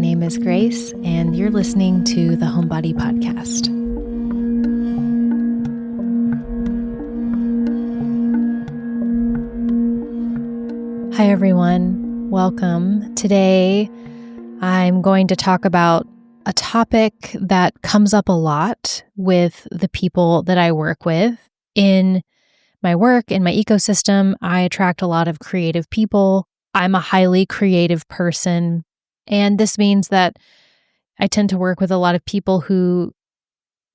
name is Grace, and you're listening to the Homebody Podcast. Hi, everyone. Welcome. Today, I'm going to talk about a topic that comes up a lot with the people that I work with. In my work, in my ecosystem, I attract a lot of creative people. I'm a highly creative person, and this means that I tend to work with a lot of people who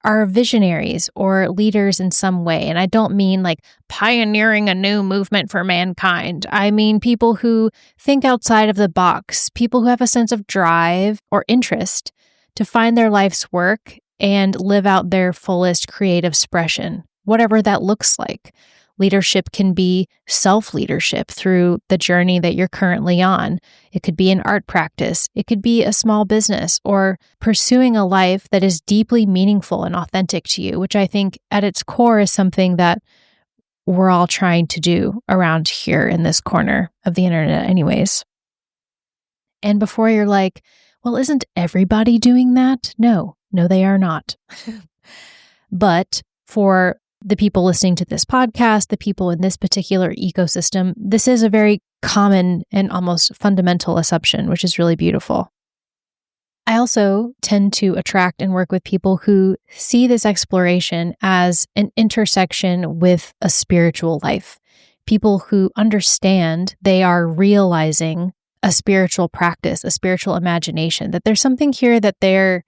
are visionaries or leaders in some way. And I don't mean like pioneering a new movement for mankind. I mean people who think outside of the box, people who have a sense of drive or interest to find their life's work and live out their fullest creative expression, whatever that looks like. Leadership can be self-leadership through the journey that you're currently on. It could be an art practice. It could be a small business or pursuing a life that is deeply meaningful and authentic to you, which I think at its core is something that we're all trying to do around here in this corner of the internet anyways. And before you're like, well, isn't everybody doing that? No, they are not. But for the people listening to this podcast, the people in this particular ecosystem, this is a very common and almost fundamental assumption, which is really beautiful. I also tend to attract and work with people who see this exploration as an intersection with a spiritual life. People who understand they are realizing a spiritual practice, a spiritual imagination, that there's something here that they're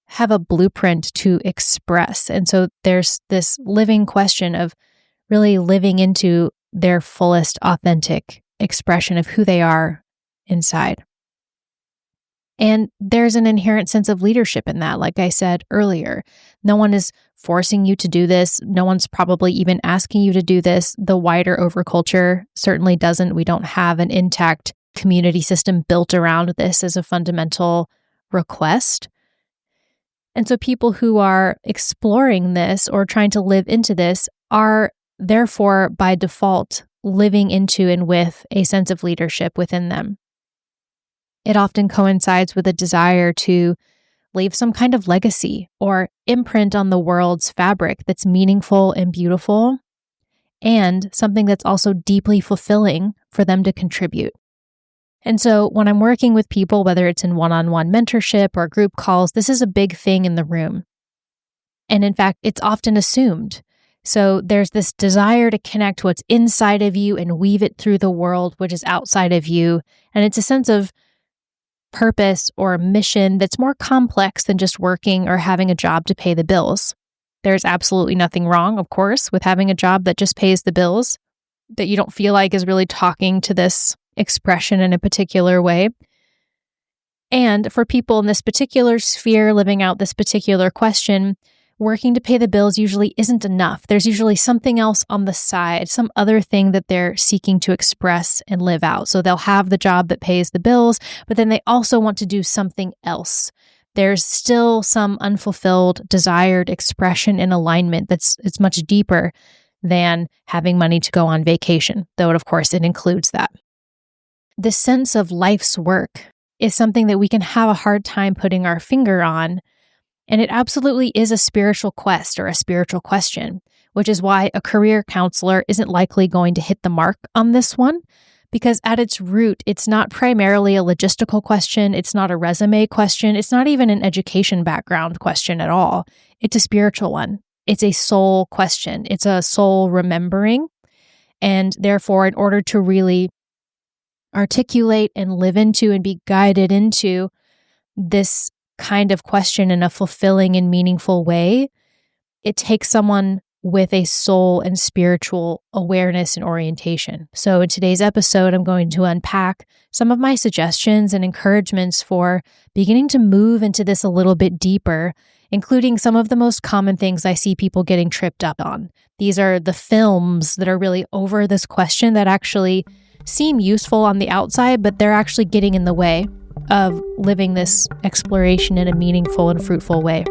have a blueprint to express. And so there's this living question of really living into their fullest authentic expression of who they are inside. And there's an inherent sense of leadership in that, like I said earlier. No one is forcing you to do this. No one's probably even asking you to do this. The wider overculture certainly doesn't. We don't have an intact community system built around this as a fundamental request. And so people who are exploring this or trying to live into this are therefore by default living into and with a sense of leadership within them. It often coincides with a desire to leave some kind of legacy or imprint on the world's fabric that's meaningful and beautiful, and something that's also deeply fulfilling for them to contribute. And so when I'm working with people, whether it's in one-on-one mentorship or group calls, this is a big thing in the room. And in fact, it's often assumed. So there's this desire to connect what's inside of you and weave it through the world, which is outside of you. And it's a sense of purpose or mission that's more complex than just working or having a job to pay the bills. There's absolutely nothing wrong, of course, with having a job that just pays the bills, that you don't feel like is really talking to this expression in a particular way. And for people in this particular sphere living out this particular question, working to pay the bills usually isn't enough. There's usually something else on the side, some other thing that they're seeking to express and live out. So they'll have the job that pays the bills, but then they also want to do something else. There's still some unfulfilled, desired expression and alignment it's much deeper than having money to go on vacation, though of course it includes that. The sense of life's work is something that we can have a hard time putting our finger on, and it absolutely is a spiritual quest or a spiritual question, which is why a career counselor isn't likely going to hit the mark on this one, because at its root, it's not primarily a logistical question, it's not a resume question, it's not even an education background question at all. It's a spiritual one. It's a soul question. It's a soul remembering, and therefore, in order to really articulate and live into and be guided into this kind of question in a fulfilling and meaningful way, it takes someone with a soul and spiritual awareness and orientation. So in today's episode, I'm going to unpack some of my suggestions and encouragements for beginning to move into this a little bit deeper, including some of the most common things I see people getting tripped up on. These are the films that are really over this question that actually seem useful on the outside, but they're actually getting in the way of living this exploration in a meaningful and fruitful way.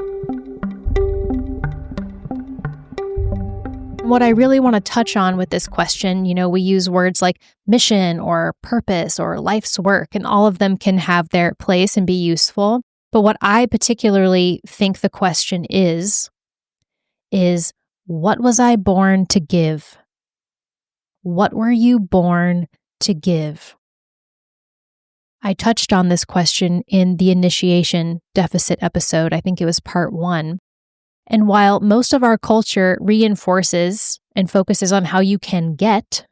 What I really want to touch on with this question, we use words like mission or purpose or life's work, and all of them can have their place and be useful. But what I particularly think the question is what was I born to give? What were you born to give? I touched on this question in the initiation deficit episode. I think it was part 1. And while most of our culture reinforces and focuses on how you can get,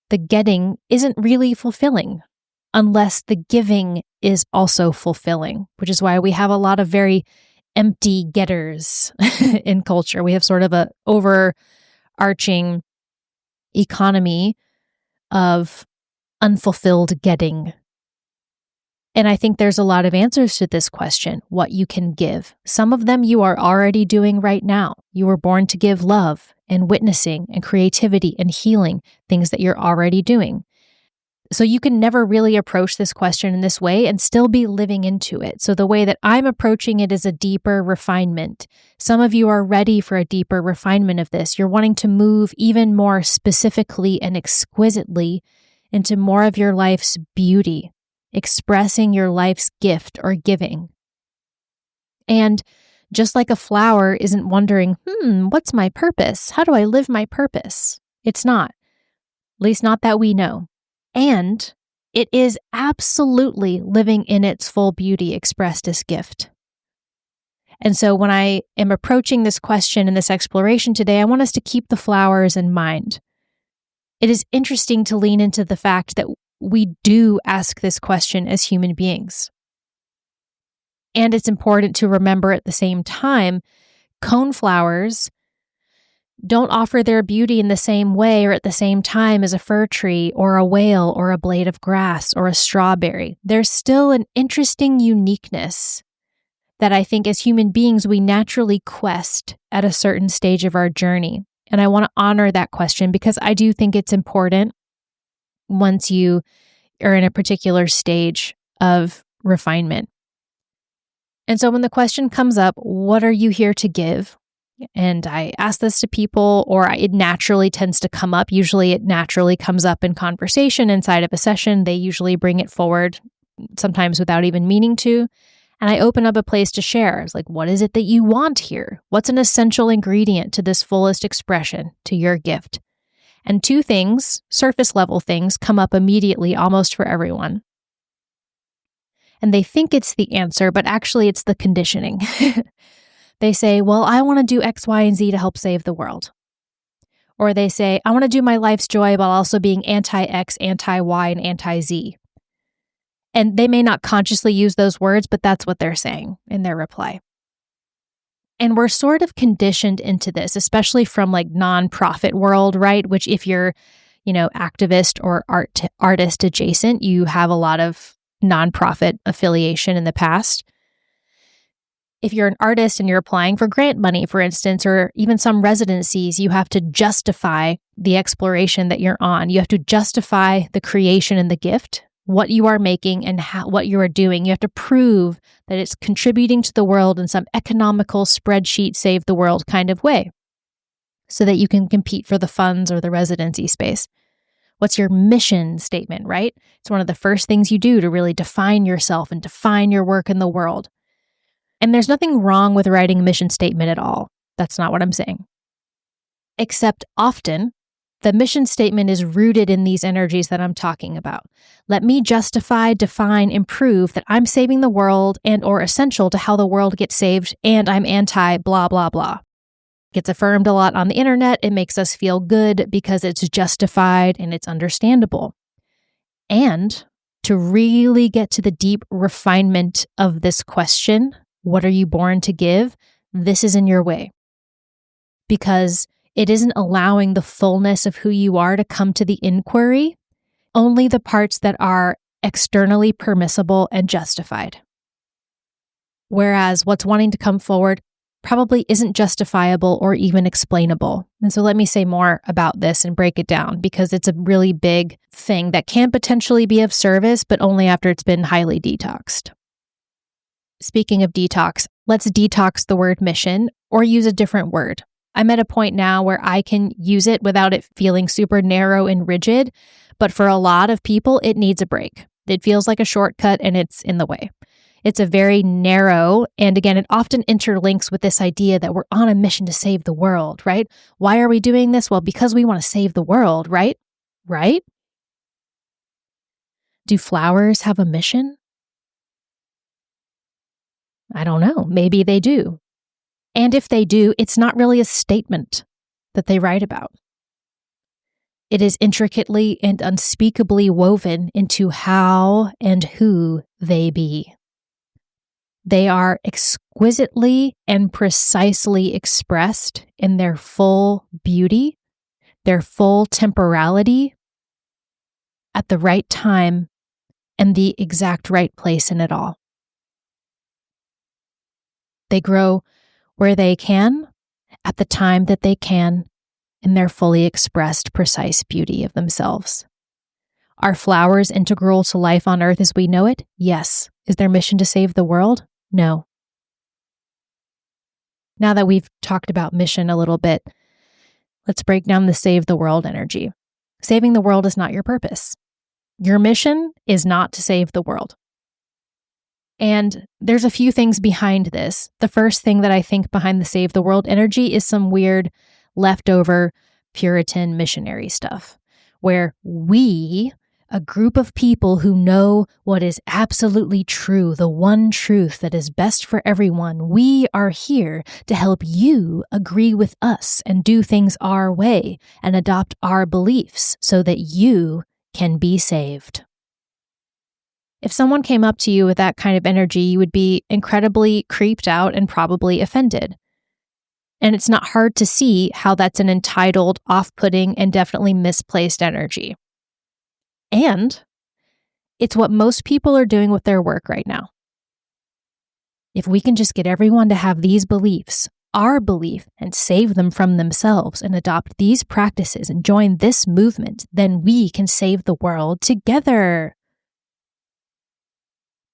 the getting isn't really fulfilling unless the giving is also fulfilling, which is why we have a lot of very empty getters in culture. We have sort of a overarching economy of unfulfilled getting. And I think there's a lot of answers to this question, what you can give. Some of them you are already doing right now. You were born to give love and witnessing and creativity and healing, things that you're already doing. So you can never really approach this question in this way and still be living into it. So the way that I'm approaching it is a deeper refinement. Some of you are ready for a deeper refinement of this. You're wanting to move even more specifically and exquisitely into more of your life's beauty, expressing your life's gift or giving. And just like a flower isn't wondering, what's my purpose? How do I live my purpose? It's not, at least not that we know. And it is absolutely living in its full beauty expressed as gift. And so when I am approaching this question and this exploration today, I want us to keep the flowers in mind. It is interesting to lean into the fact that we do ask this question as human beings. And it's important to remember at the same time, coneflowers don't offer their beauty in the same way or at the same time as a fir tree or a whale or a blade of grass or a strawberry. There's still an interesting uniqueness that I think as human beings we naturally quest at a certain stage of our journey. And I want to honor that question because I do think it's important once you are in a particular stage of refinement. And so when the question comes up, what are you here to give? And I ask this to people, or it naturally tends to come up. Usually it naturally comes up in conversation inside of a session. They usually bring it forward, sometimes without even meaning to. And I open up a place to share. It's like, what is it that you want here? What's an essential ingredient to this fullest expression, to your gift? And 2 things, surface level things, come up immediately almost for everyone. And they think it's the answer, but actually it's the conditioning. They say, well, I want to do X, Y, and Z to help save the world. Or they say, I want to do my life's joy while also being anti-X, anti-Y, and anti-Z. And they may not consciously use those words, but that's what they're saying in their reply. And we're sort of conditioned into this, especially from like nonprofit world, right? Which if you're, activist or artist adjacent, you have a lot of nonprofit affiliation in the past. If you're an artist and you're applying for grant money, for instance, or even some residencies, you have to justify the exploration that you're on. You have to justify the creation and the gift, what you are making and what you are doing. You have to prove that it's contributing to the world in some economical spreadsheet, save the world kind of way, so that you can compete for the funds or the residency space. What's your mission statement, right? It's one of the first things you do to really define yourself and define your work in the world. And there's nothing wrong with writing a mission statement at all. That's not what I'm saying. Except often, the mission statement is rooted in these energies that I'm talking about. Let me justify, define, and prove that I'm saving the world and or essential to how the world gets saved, and I'm anti blah, blah, blah. Gets affirmed a lot on the internet. It makes us feel good because it's justified and it's understandable. And to really get to the deep refinement of this question, what are you born to give? This is in your way. Because it isn't allowing the fullness of who you are to come to the inquiry, only the parts that are externally permissible and justified. Whereas what's wanting to come forward probably isn't justifiable or even explainable. And so let me say more about this and break it down because it's a really big thing that can potentially be of service, but only after it's been highly detoxed. Speaking of detox, let's detox the word mission or use a different word. I'm at a point now where I can use it without it feeling super narrow and rigid, but for a lot of people, it needs a break. It feels like a shortcut and it's in the way. It's a very narrow, and again, it often interlinks with this idea that we're on a mission to save the world, right? Why are we doing this? Well, because we want to save the world, right? Right? Do flowers have a mission? I don't know. Maybe they do. And if they do, it's not really a statement that they write about. It is intricately and unspeakably woven into how and who they be. They are exquisitely and precisely expressed in their full beauty, their full temporality, at the right time and the exact right place in it all. They grow where they can, at the time that they can, in their fully expressed, precise beauty of themselves. Are flowers integral to life on earth as we know it? Yes. Is their mission to save the world? No. Now that we've talked about mission a little bit, let's break down the save the world energy. Saving the world is not your purpose. Your mission is not to save the world. And there's a few things behind this. The first thing that I think behind the save the world energy is some weird leftover Puritan missionary stuff, where we, a group of people who know what is absolutely true, the one truth that is best for everyone, we are here to help you agree with us and do things our way and adopt our beliefs so that you can be saved. If someone came up to you with that kind of energy, you would be incredibly creeped out and probably offended. And it's not hard to see how that's an entitled, off-putting, and definitely misplaced energy. And it's what most people are doing with their work right now. If we can just get everyone to have these beliefs, our belief, and save them from themselves and adopt these practices and join this movement, then we can save the world together.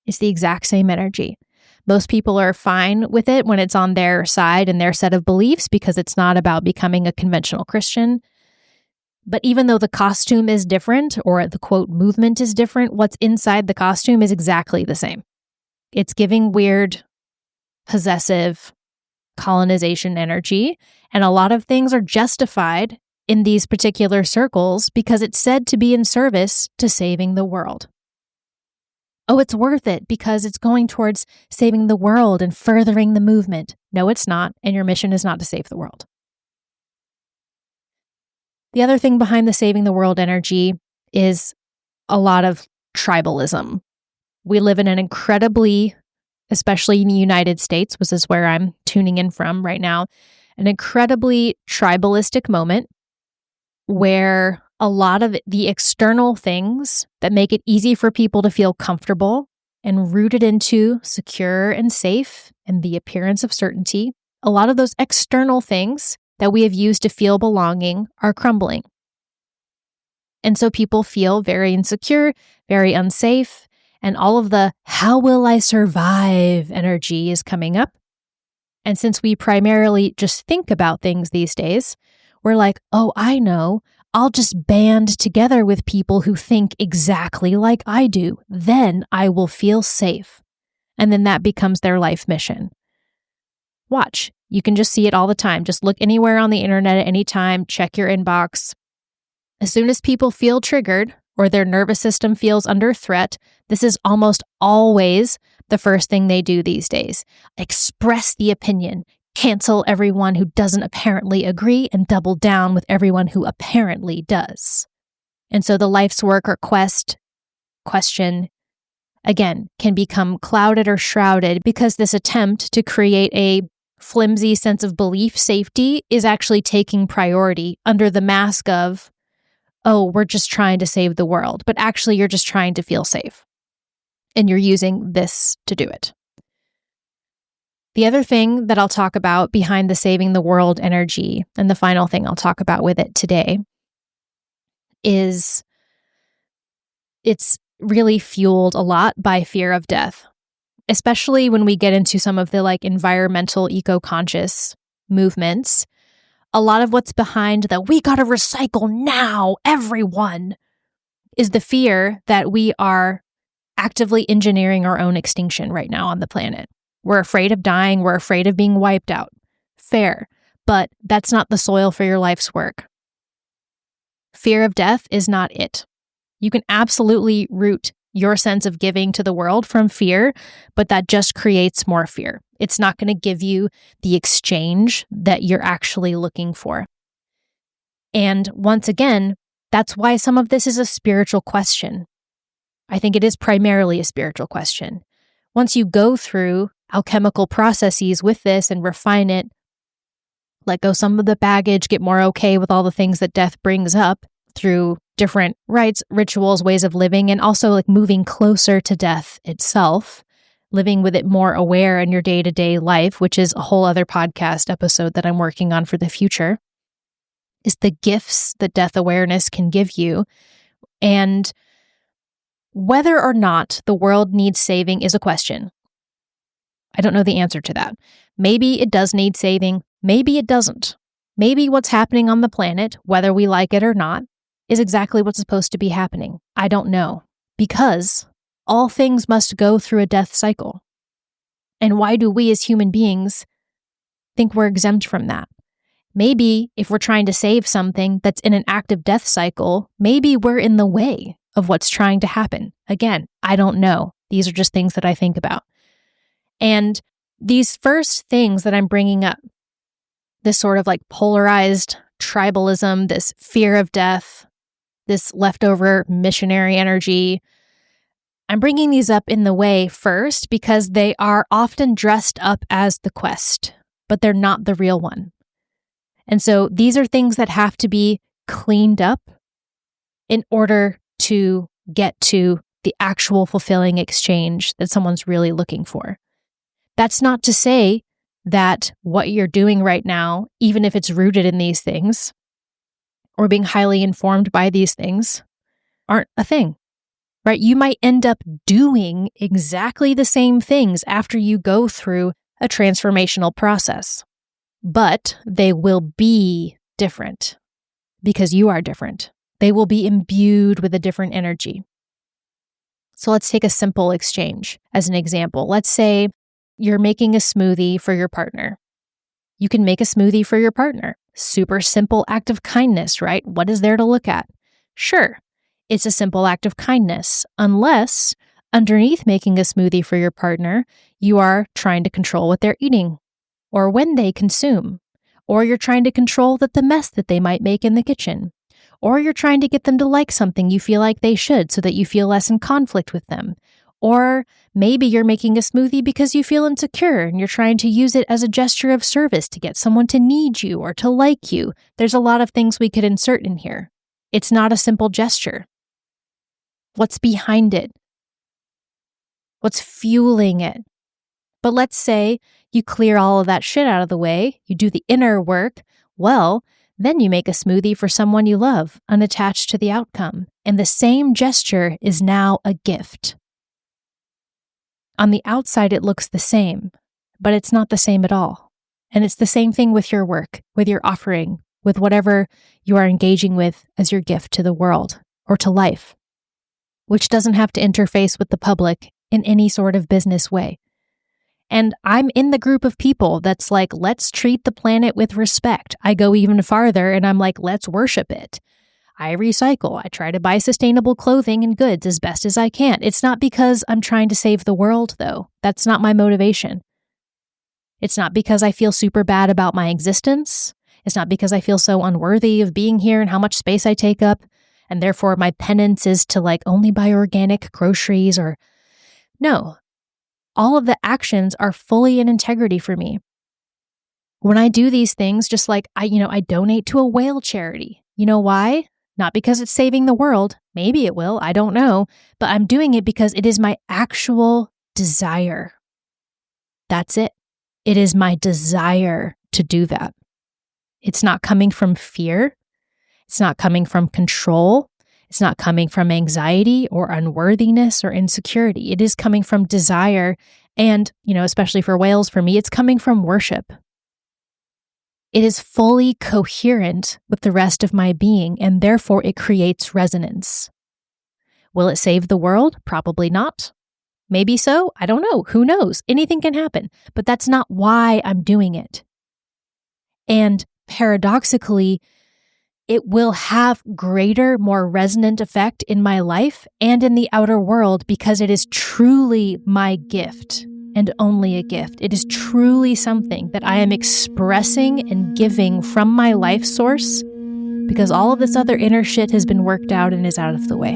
It's the exact same energy. Most people are fine with it when it's on their side and their set of beliefs because it's not about becoming a conventional Christian. But even though the costume is different, or the quote movement is different, what's inside the costume is exactly the same. It's giving weird, possessive colonization energy, and a lot of things are justified in these particular circles because it's said to be in service to saving the world. Oh, it's worth it because it's going towards saving the world and furthering the movement. No, it's not, and your mission is not to save the world. The other thing behind the saving the world energy is a lot of tribalism. We live in an incredibly, especially in the United States, which is where I'm tuning in from right now, an incredibly tribalistic moment where a lot of the external things that make it easy for people to feel comfortable and rooted into secure and safe and the appearance of certainty, a lot of those external things that we have used to feel belonging are crumbling. And so people feel very insecure, very unsafe, and all of the how will I survive energy is coming up. And since we primarily just think about things these days, we're like, oh, I know, I'll just band together with people who think exactly like I do. Then I will feel safe. And then that becomes their life mission. Watch. You can just see it all the time. Just look anywhere on the internet at any time, check your inbox. As soon as people feel triggered or their nervous system feels under threat, this is almost always the first thing they do these days. Express the opinion, cancel everyone who doesn't apparently agree, and double down with everyone who apparently does. And so the life's work or question, again, can become clouded or shrouded because this attempt to create a flimsy sense of belief safety is actually taking priority under the mask of, oh, we're just trying to save the world. But actually, you're just trying to feel safe. And you're using this to do it. The other thing that I'll talk about behind the saving the world energy, and the final thing I'll talk about with it today, is it's really fueled a lot by fear of death, especially when we get into some of the environmental eco-conscious movements. A lot of what's behind the "we gotta recycle now, everyone," is the fear that we are actively engineering our own extinction right now on the planet. We're afraid of dying. We're afraid of being wiped out. Fair, but that's not the soil for your life's work. Fear of death is not it. You can absolutely root your sense of giving to the world from fear, but that just creates more fear. It's not going to give you the exchange that you're actually looking for. And once again, that's why some of this is a spiritual question. I think it is primarily a spiritual question. Once you go through alchemical processes with this and refine it, let go some of the baggage, get more okay with all the things that death brings up through different rites, rituals, ways of living, and also like moving closer to death itself, living with it more aware in your day-to-day life, which is a whole other podcast episode that I'm working on for the future, is the gifts that death awareness can give you. And whether or not the world needs saving is a question. I don't know the answer to that. Maybe it does need saving. Maybe it doesn't. Maybe what's happening on the planet, whether we like it or not, is exactly what's supposed to be happening. I don't know. Because all things must go through a death cycle. And why do we as human beings think we're exempt from that? Maybe if we're trying to save something that's in an active death cycle, maybe we're in the way of what's trying to happen. Again, I don't know. These are just things that I think about. And these first things that I'm bringing up, this sort of like polarized tribalism, this fear of death, this leftover missionary energy, I'm bringing these up in the way first because they are often dressed up as the quest, but they're not the real one. And so these are things that have to be cleaned up in order to get to the actual fulfilling exchange that someone's really looking for. That's not to say that what you're doing right now, even if it's rooted in these things or being highly informed by these things, aren't a thing, right? You might end up doing exactly the same things after you go through a transformational process, but they will be different because you are different. They will be imbued with a different energy. So let's take a simple exchange as an example. Let's say you're making a smoothie for your partner. You can make a smoothie for your partner. Super simple act of kindness, right? What is there to look at? Sure, it's a simple act of kindness, unless underneath making a smoothie for your partner, you are trying to control what they're eating or when they consume, or you're trying to control the mess that they might make in the kitchen, or you're trying to get them to like something you feel like they should so that you feel less in conflict with them. Or maybe you're making a smoothie because you feel insecure and you're trying to use it as a gesture of service to get someone to need you or to like you. There's a lot of things we could insert in here. It's not a simple gesture. What's behind it? What's fueling it? But let's say you clear all of that shit out of the way, you do the inner work, well, then you make a smoothie for someone you love, unattached to the outcome. And the same gesture is now a gift. On the outside, it looks the same, but it's not the same at all. And it's the same thing with your work, with your offering, with whatever you are engaging with as your gift to the world or to life, which doesn't have to interface with the public in any sort of business way. And I'm in the group of people that's like, let's treat the planet with respect. I go even farther and I'm like, let's worship it. I recycle. I try to buy sustainable clothing and goods as best as I can. It's not because I'm trying to save the world, though. That's not my motivation. It's not because I feel super bad about my existence. It's not because I feel so unworthy of being here and how much space I take up, and therefore my penance is to like only buy organic groceries or... No. All of the actions are fully in integrity for me. When I do these things, just like I donate to a whale charity. You know why? Not because it's saving the world. Maybe it will. I don't know. But I'm doing it because it is my actual desire. That's it. It is my desire to do that. It's not coming from fear. It's not coming from control. It's not coming from anxiety or unworthiness or insecurity. It is coming from desire. And, especially for whales, for me, it's coming from worship. It is fully coherent with the rest of my being, and therefore it creates resonance. Will it save the world? Probably not. Maybe so. I don't know. Who knows? Anything can happen. But that's not why I'm doing it. And paradoxically, it will have greater, more resonant effect in my life and in the outer world because it is truly my gift and only a gift. It is truly something that I am expressing and giving from my life source because all of this other inner shit has been worked out and is out of the way.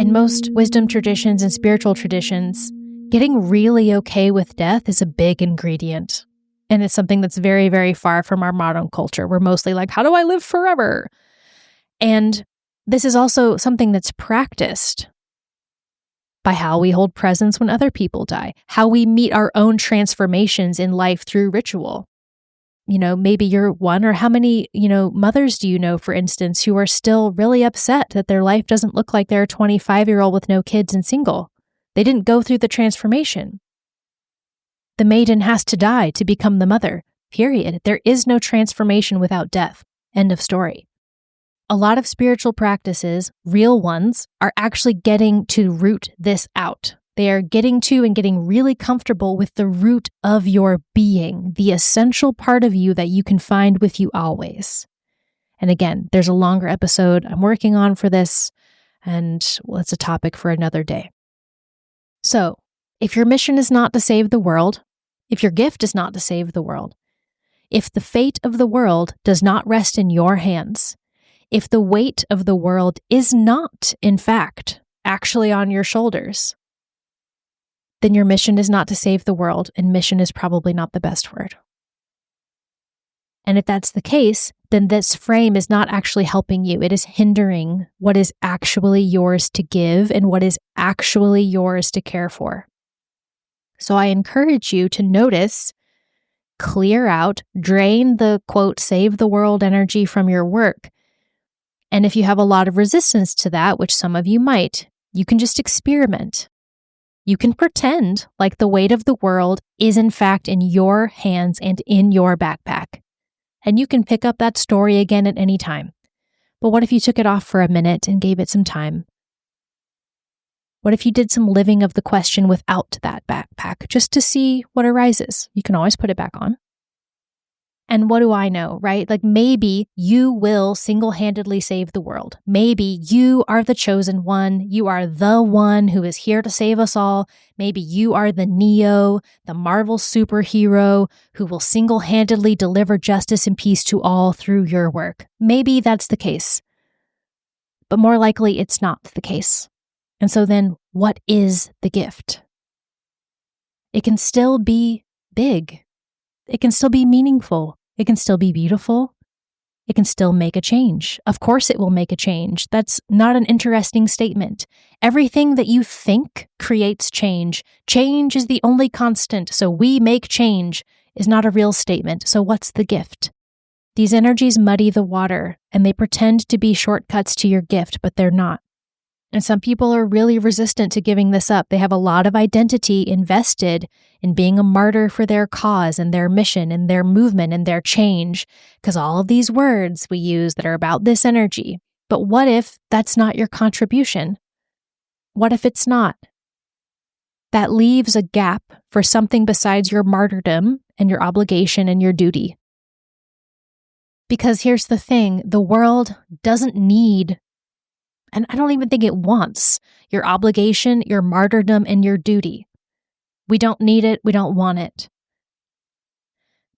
In most wisdom traditions and spiritual traditions, getting really okay with death is a big ingredient. And it's something that's very, very far from our modern culture. We're mostly like, how do I live forever? And this is also something that's practiced by how we hold presence when other people die, how we meet our own transformations in life through ritual. Maybe you're one, or how many, mothers do you know, for instance, who are still really upset that their life doesn't look like their 25-year-old with no kids and single. They didn't go through the transformation. The maiden has to die to become the mother, period. There is no transformation without death. End of story. A lot of spiritual practices, real ones, are actually getting to root this out. They are getting to and getting really comfortable with the root of your being, the essential part of you that you can find with you always. And again, there's a longer episode I'm working on for this, and it's a topic for another day. So, if your mission is not to save the world, if your gift is not to save the world, if the fate of the world does not rest in your hands, if the weight of the world is not, in fact, actually on your shoulders, then your mission is not to save the world, and mission is probably not the best word. And if that's the case, then this frame is not actually helping you. It is hindering what is actually yours to give and what is actually yours to care for. So I encourage you to notice, clear out, drain the, quote, save the world energy from your work. And if you have a lot of resistance to that, which some of you might, you can just experiment. You can pretend like the weight of the world is in fact in your hands and in your backpack. And you can pick up that story again at any time. But what if you took it off for a minute and gave it some time? What if you did some living of the question without that backpack, just to see what arises? You can always put it back on. And what do I know, right? Like maybe you will single-handedly save the world. Maybe you are the chosen one. You are the one who is here to save us all. Maybe you are the Neo, the Marvel superhero who will single-handedly deliver justice and peace to all through your work. Maybe that's the case. But more likely, it's not the case. And so then, what is the gift? It can still be big. It can still be meaningful. It can still be beautiful. It can still make a change. Of course it will make a change. That's not an interesting statement. Everything that you think creates change. Change is the only constant, so we make change is not a real statement. So what's the gift? These energies muddy the water, and they pretend to be shortcuts to your gift, but they're not. And some people are really resistant to giving this up. They have a lot of identity invested in being a martyr for their cause and their mission and their movement and their change, because all of these words we use that are about this energy. But what if that's not your contribution? What if it's not? That leaves a gap for something besides your martyrdom and your obligation and your duty. Because here's the thing, the world doesn't need, and I don't even think it wants, your obligation, your martyrdom, and your duty. We don't need it. We don't want it.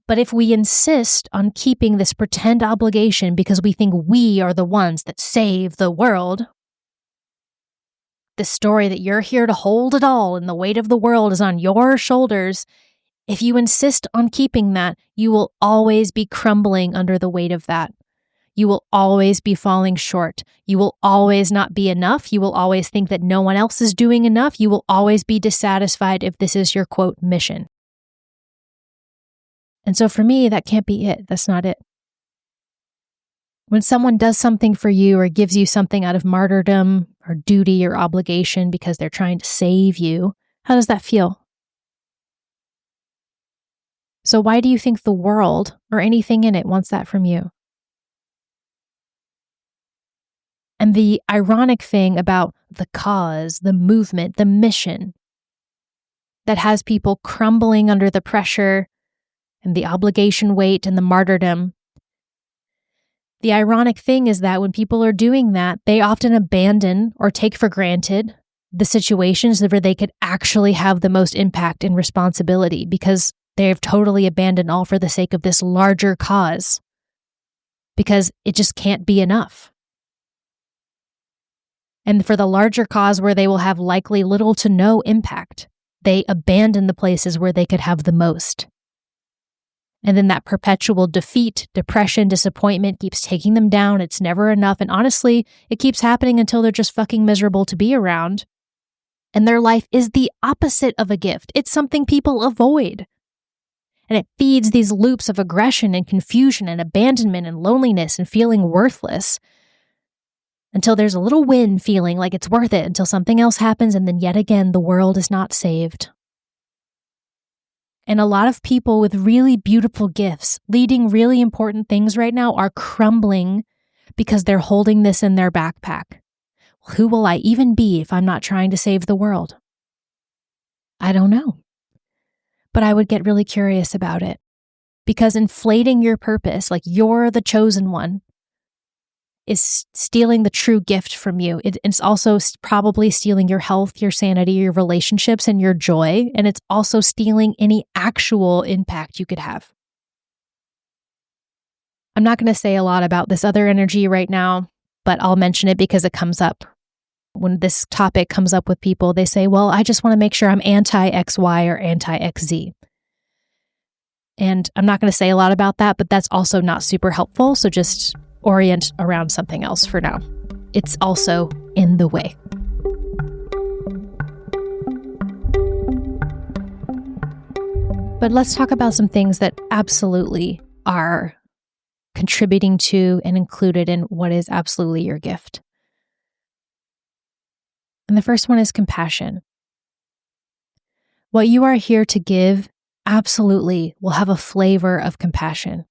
But if we insist on keeping this pretend obligation because we think we are the ones that save the world, the story that you're here to hold it all and the weight of the world is on your shoulders, if you insist on keeping that, you will always be crumbling under the weight of that. You will always be falling short. You will always not be enough. You will always think that no one else is doing enough. You will always be dissatisfied if this is your, quote, mission. And so for me, that can't be it. That's not it. When someone does something for you or gives you something out of martyrdom or duty or obligation because they're trying to save you, how does that feel? So why do you think the world or anything in it wants that from you? And the ironic thing about the cause, the movement, the mission that has people crumbling under the pressure and the obligation weight and the martyrdom, the ironic thing is that when people are doing that, they often abandon or take for granted the situations where they could actually have the most impact and responsibility because they have totally abandoned all for the sake of this larger cause because it just can't be enough. And for the larger cause where they will have likely little to no impact, they abandon the places where they could have the most. And then that perpetual defeat, depression, disappointment keeps taking them down. It's never enough. And honestly, it keeps happening until they're just fucking miserable to be around. And their life is the opposite of a gift. It's something people avoid. And it feeds these loops of aggression and confusion and abandonment and loneliness and feeling worthless until there's a little win feeling like it's worth it until something else happens and then yet again the world is not saved. And a lot of people with really beautiful gifts, leading really important things right now are crumbling because they're holding this in their backpack. Well, who will I even be if I'm not trying to save the world? I don't know. But I would get really curious about it because inflating your purpose, like you're the chosen one, is stealing the true gift from you. It's also probably stealing your health, your sanity, your relationships, and your joy. And it's also stealing any actual impact you could have. I'm not going to say a lot about this other energy right now, but I'll mention it because it comes up. When this topic comes up with people, they say, well, I just want to make sure I'm anti-XY or anti-XZ. And I'm not going to say a lot about that, but that's also not super helpful. So just orient around something else for now. It's also in the way. But let's talk about some things that absolutely are contributing to and included in what is absolutely your gift. And the first one is compassion. What you are here to give absolutely will have a flavor of compassion.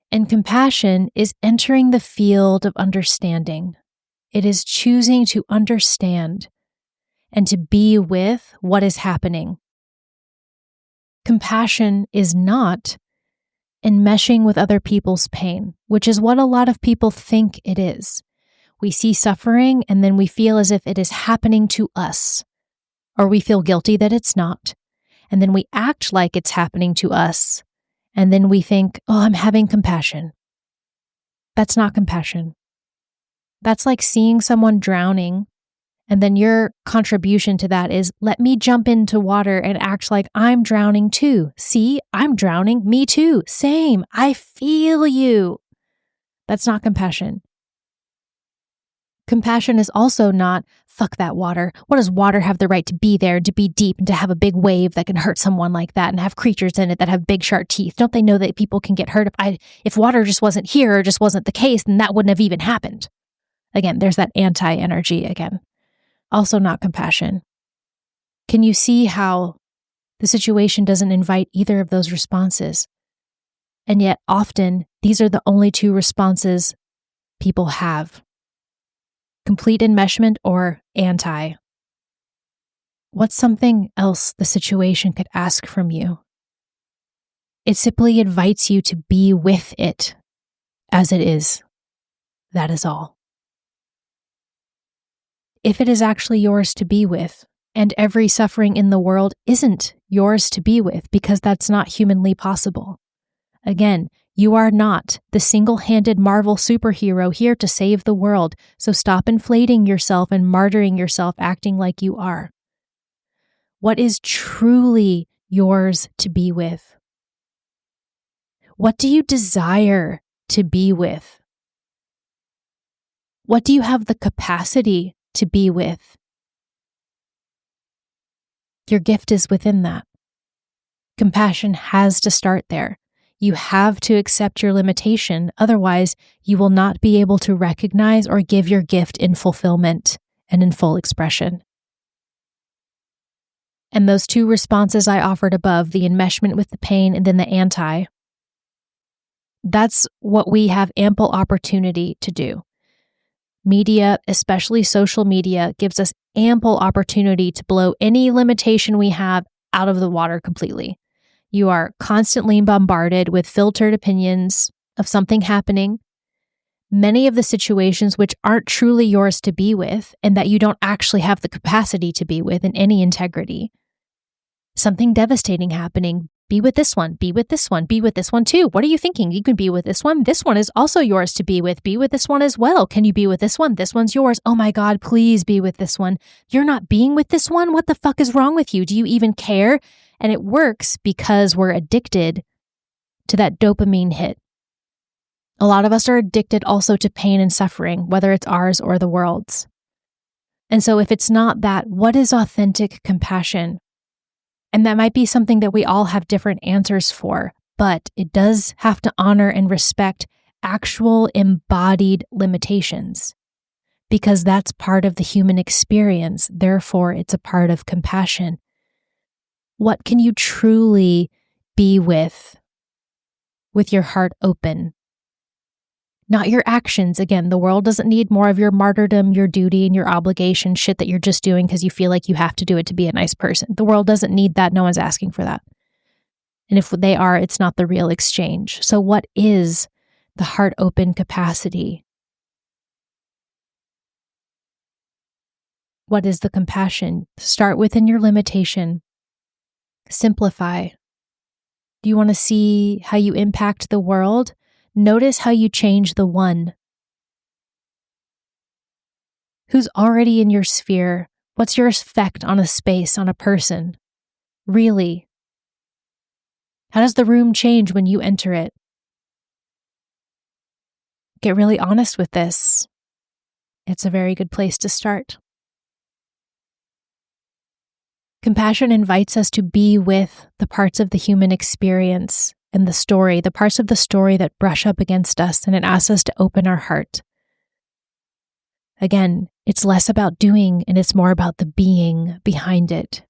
And compassion is entering the field of understanding. It is choosing to understand and to be with what is happening. Compassion is not enmeshing with other people's pain, which is what a lot of people think it is. We see suffering and then we feel as if it is happening to us, or we feel guilty that it's not. And then we act like it's happening to us. And then we think, oh, I'm having compassion. That's not compassion. That's like seeing someone drowning. And then your contribution to that is, let me jump into water and act like I'm drowning too. See, I'm drowning. Me too. Same. I feel you. That's not compassion. Compassion is also not, fuck that water. What does water have the right to be there, to be deep, and to have a big wave that can hurt someone like that and have creatures in it that have big sharp teeth? Don't they know that people can get hurt? If water just wasn't here or just wasn't the case, then that wouldn't have even happened. Again, there's that anti-energy again. Also not compassion. Can you see how the situation doesn't invite either of those responses? And yet often, these are the only two responses people have. Complete enmeshment or anti. What's something else the situation could ask from you? It simply invites you to be with it as it is. That is all. If it is actually yours to be with, and every suffering in the world isn't yours to be with because that's not humanly possible. Again, you are not the single-handed Marvel superhero here to save the world, so stop inflating yourself and martyring yourself acting like you are. What is truly yours to be with? What do you desire to be with? What do you have the capacity to be with? Your gift is within that. Compassion has to start there. You have to accept your limitation, otherwise you will not be able to recognize or give your gift in fulfillment and in full expression. And those two responses I offered above, the enmeshment with the pain and then the anti, that's what we have ample opportunity to do. Media, especially social media, gives us ample opportunity to blow any limitation we have out of the water completely. You are constantly bombarded with filtered opinions of something happening, many of the situations which aren't truly yours to be with and that you don't actually have the capacity to be with in any integrity. Something devastating happening. Be with this one, be with this one, be with this one too. What are you thinking? You can be with this one. This one is also yours to be with. Be with this one as well. Can you be with this one? This one's yours. Oh my God, please be with this one. You're not being with this one? What the fuck is wrong with you? Do you even care? And it works because we're addicted to that dopamine hit. A lot of us are addicted also to pain and suffering, whether it's ours or the world's. And so if it's not that, what is authentic compassion? And that might be something that we all have different answers for, but it does have to honor and respect actual embodied limitations because that's part of the human experience. Therefore, it's a part of compassion. What can you truly be with your heart open? Not your actions. Again, the world doesn't need more of your martyrdom, your duty, and your obligation shit that you're just doing because you feel like you have to do it to be a nice person. The world doesn't need that. No one's asking for that. And if they are, it's not the real exchange. So what is the heart open capacity? What is the compassion? Start within your limitation. Simplify. Do you want to see how you impact the world? Notice how you change the one. Who's already in your sphere? What's your effect on a space, on a person? Really? How does the room change when you enter it? Get really honest with this. It's a very good place to start. Compassion invites us to be with the parts of the human experience and the story, the parts of the story that brush up against us, and it asks us to open our heart. Again, it's less about doing and it's more about the being behind it.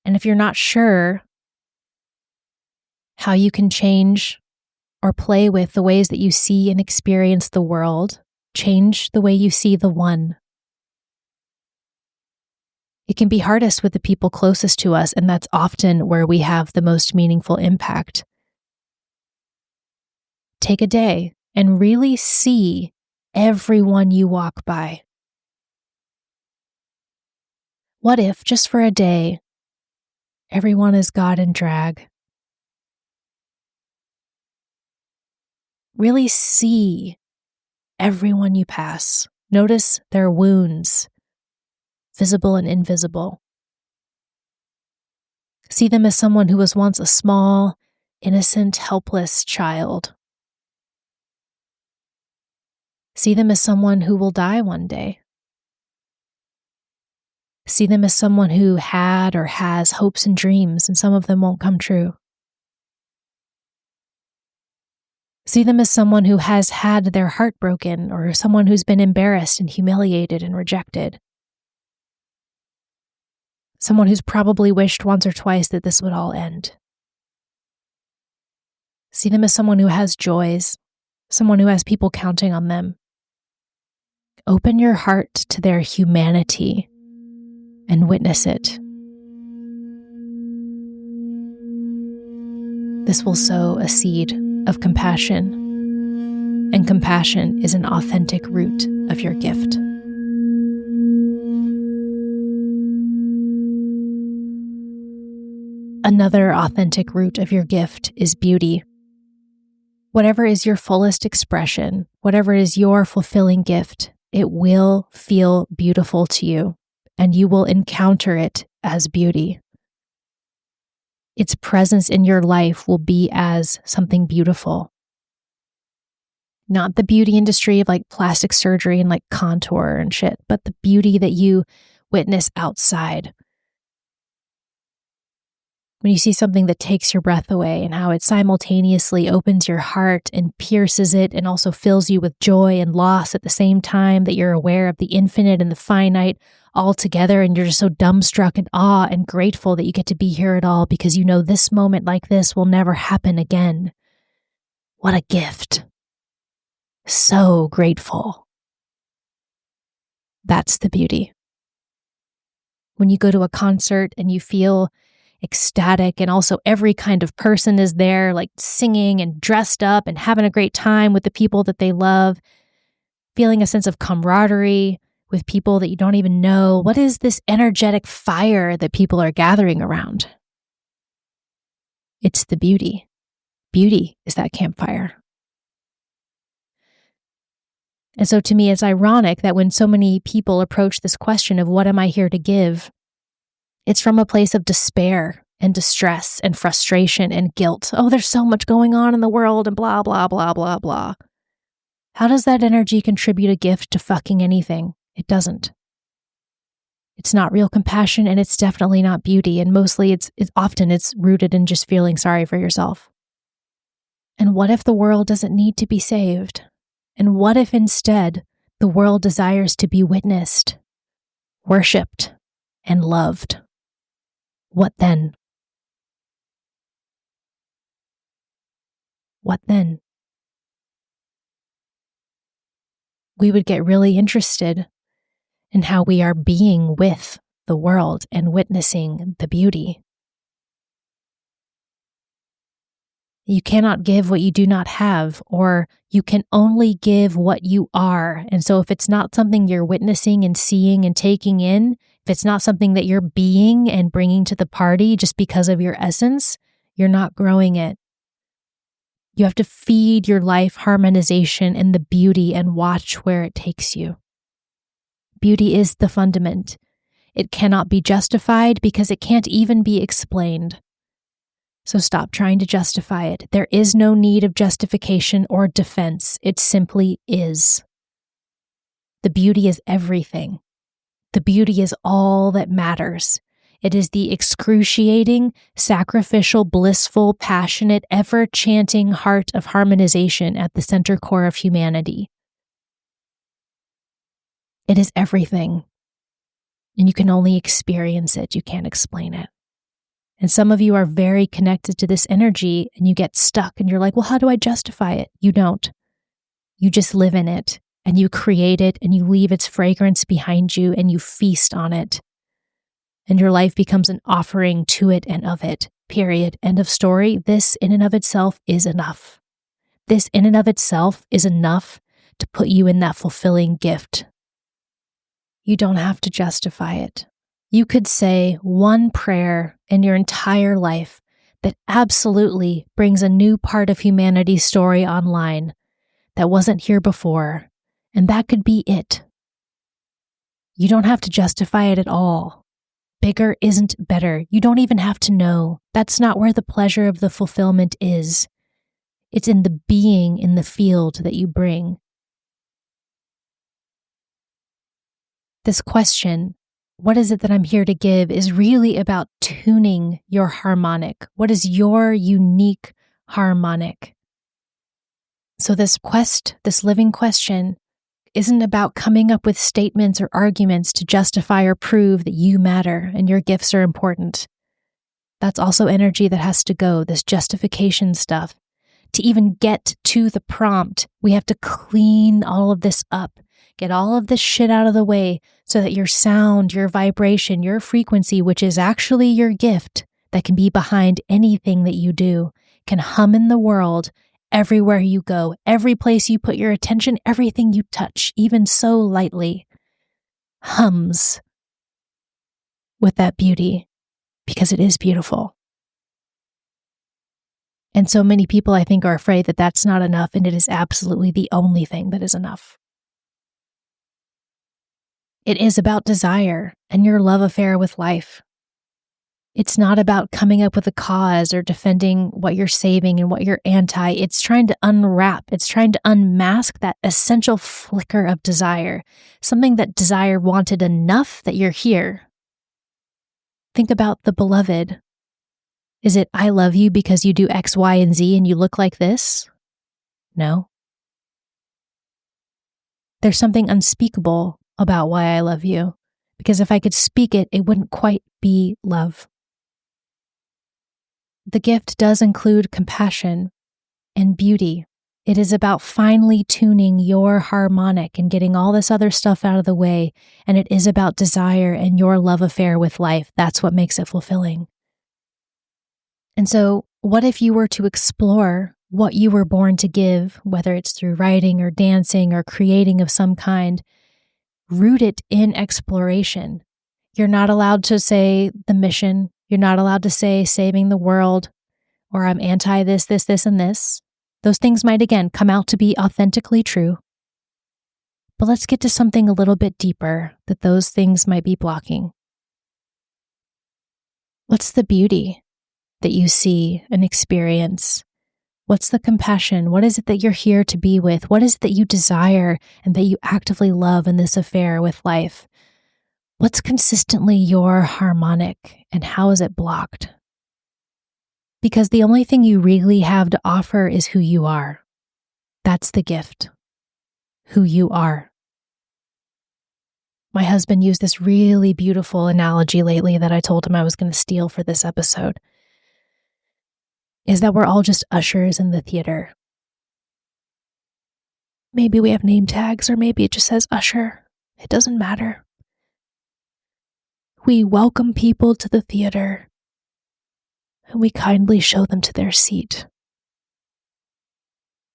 And if you're not sure how you can change or play with the ways that you see and experience the world, change the way you see the one. It can be hardest with the people closest to us, and that's often where we have the most meaningful impact. Take a day and really see everyone you walk by. What if, just for a day, everyone is God in drag? Really see everyone you pass. Notice their wounds, visible and invisible. See them as someone who was once a small, innocent, helpless child. See them as someone who will die one day. See them as someone who had or has hopes and dreams, and some of them won't come true. See them as someone who has had their heart broken, or someone who's been embarrassed and humiliated and rejected. Someone who's probably wished once or twice that this would all end. See them as someone who has joys, someone who has people counting on them. Open your heart to their humanity and witness it. This will sow a seed of compassion, and compassion is an authentic root of your gift. Another authentic root of your gift is beauty. Whatever is your fullest expression, whatever is your fulfilling gift, it will feel beautiful to you, and you will encounter it as beauty. Its presence in your life will be as something beautiful. Not the beauty industry of like plastic surgery and like contour and shit, but the beauty that you witness outside. when you see something that takes your breath away and how it simultaneously opens your heart and pierces it and also fills you with joy and loss at the same time, that you're aware of the infinite and the finite all together, and you're just so dumbstruck and awe and grateful that you get to be here at all because you know this moment like this will never happen again. What a gift. So grateful. That's the beauty. When you go to a concert and you feel ecstatic, and also every kind of person is there, like singing and dressed up and having a great time with the people that they love, feeling a sense of camaraderie with people that you don't even know. What is this energetic fire that people are gathering around? It's the beauty. Beauty is that campfire. And so to me, it's ironic that when so many people approach this question of what am I here to give, it's from a place of despair and distress and frustration and guilt. Oh, there's so much going on in the world and blah, blah, blah, blah, blah. How does that energy contribute a gift to fucking anything? It doesn't. It's not real compassion, and it's definitely not beauty. And mostly it's often rooted in just feeling sorry for yourself. And what if the world doesn't need to be saved? And what if instead the world desires to be witnessed, worshipped, and loved? What then? What then? We would get really interested in how we are being with the world and witnessing the beauty. You cannot give what you do not have, or you can only give what you are. And so if it's not something you're witnessing and seeing and taking in, if it's not something that you're being and bringing to the party just because of your essence, you're not growing it. You have to feed your life harmonization and the beauty and watch where it takes you. Beauty is the fundament. It cannot be justified because it can't even be explained. So stop trying to justify it. There is no need of justification or defense. It simply is. The beauty is everything. The beauty is all that matters. It is the excruciating, sacrificial, blissful, passionate, ever-chanting heart of harmonization at the center core of humanity. It is everything. And you can only experience it. You can't explain it. And some of you are very connected to this energy and you get stuck and you're like, well, how do I justify it? You don't. You just live in it and you create it and you leave its fragrance behind you and you feast on it. And your life becomes an offering to it and of it. Period. End of story. This in and of itself is enough. This in and of itself is enough to put you in that fulfilling gift. You don't have to justify it. You could say one prayer in your entire life that absolutely brings a new part of humanity's story online that wasn't here before, and that could be it. You don't have to justify it at all. Bigger isn't better. You don't even have to know. That's not where the pleasure of the fulfillment is. It's in the being in the field that you bring. This question, what is it that I'm here to give, is really about tuning your harmonic. What is your unique harmonic? So this quest, this living question, isn't about coming up with statements or arguments to justify or prove that you matter and your gifts are important. That's also energy that has to go, this justification stuff. To even get to the prompt, we have to clean all of this up, get all of this shit out of the way so that your sound, your vibration, your frequency, which is actually your gift that can be behind anything that you do, can hum in the world everywhere you go, every place you put your attention, everything you touch, even so lightly, hums with that beauty because it is beautiful. And so many people, I think, are afraid that that's not enough, and it is absolutely the only thing that is enough. It is about desire and your love affair with life. It's not about coming up with a cause or defending what you're saving and what you're anti. It's trying to unwrap, it's trying to unmask that essential flicker of desire, something that desire wanted enough that you're here. Think about the beloved. Is it, I love you because you do X, Y, and Z and you look like this? No. There's something unspeakable about why I love you, because if I could speak it, it wouldn't quite be love. The gift does include compassion and beauty. It is about finely tuning your harmonic and getting all this other stuff out of the way, and it is about desire and your love affair with life. That's what makes it fulfilling. And so, what if you were to explore what you were born to give, whether it's through writing or dancing or creating of some kind, root it in exploration. You're not allowed to say the mission. You're not allowed to say saving the world or I'm anti this, this, and this. Those things might, again, come out to be authentically true. But let's get to something a little bit deeper that those things might be blocking. What's the beauty that you see and experience? What's the compassion? What is it that you're here to be with? What is it that you desire and that you actively love in this affair with life? What's consistently your harmonic and how is it blocked? Because the only thing you really have to offer is who you are. That's the gift. Who you are. My husband used this really beautiful analogy lately that I told him I was going to steal for this episode. Is that we're all just ushers in the theater. Maybe we have name tags or maybe it just says usher. It doesn't matter. We welcome people to the theater and we kindly show them to their seat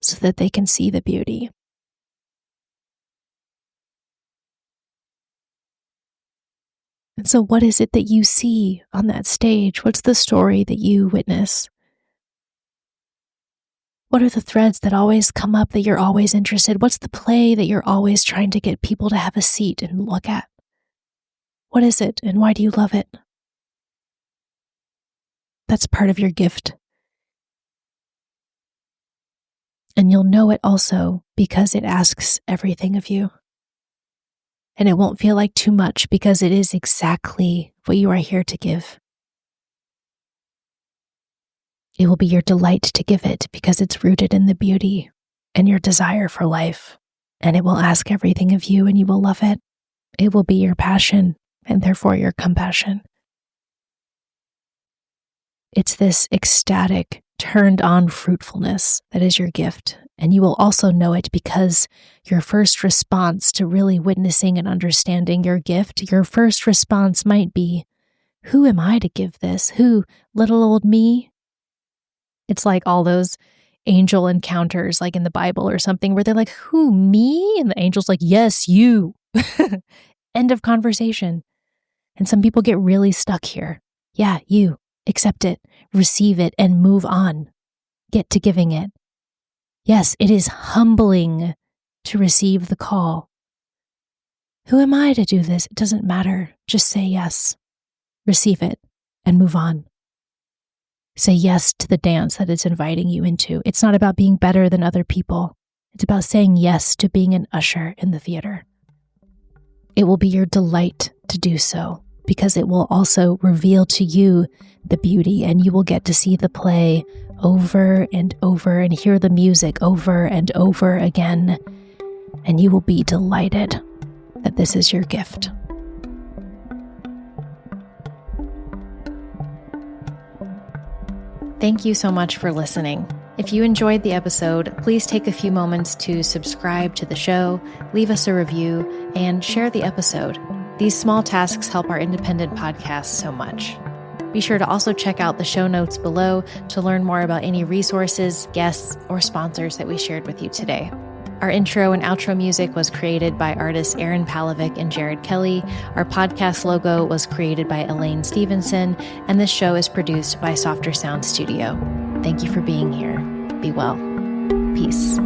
so that they can see the beauty. And so what is it that you see on that stage? What's the story that you witness? What are the threads that always come up that you're always interested? What's the play that you're always trying to get people to have a seat and look at? What is it and why do you love it? That's part of your gift. And you'll know it also because it asks everything of you. And it won't feel like too much because it is exactly what you are here to give. It will be your delight to give it because it's rooted in the beauty and your desire for life. And it will ask everything of you and you will love it. It will be your passion and therefore your compassion. It's this ecstatic, turned on fruitfulness that is your gift. And you will also know it because your first response to really witnessing and understanding your gift, your first response might be, who am I to give this? Who? Little old me? It's like all those angel encounters like in the Bible or something where they're like, who, me? And the angel's like, yes, you. End of conversation. And some people get really stuck here. Yeah, you. Accept it, receive it, and move on. Get to giving it. Yes, it is humbling to receive the call. Who am I to do this? It doesn't matter. Just say yes. Receive it and move on. Say yes to the dance that it's inviting you into. It's not about being better than other people. It's about saying yes to being an usher in the theater. It will be your delight to do so because it will also reveal to you the beauty and you will get to see the play over and over and hear the music over and over again. And you will be delighted that this is your gift. Thank you so much for listening. If you enjoyed the episode, please take a few moments to subscribe to the show, leave us a review, and share the episode. These small tasks help our independent podcast so much. Be sure to also check out the show notes below to learn more about any resources, guests, or sponsors that we shared with you today. Our intro and outro music was created by artists Aaron Palovic and Jared Kelly. Our podcast logo was created by Elaine Stevenson, and this show is produced by Softer Sound Studio. Thank you for being here. Be well. Peace.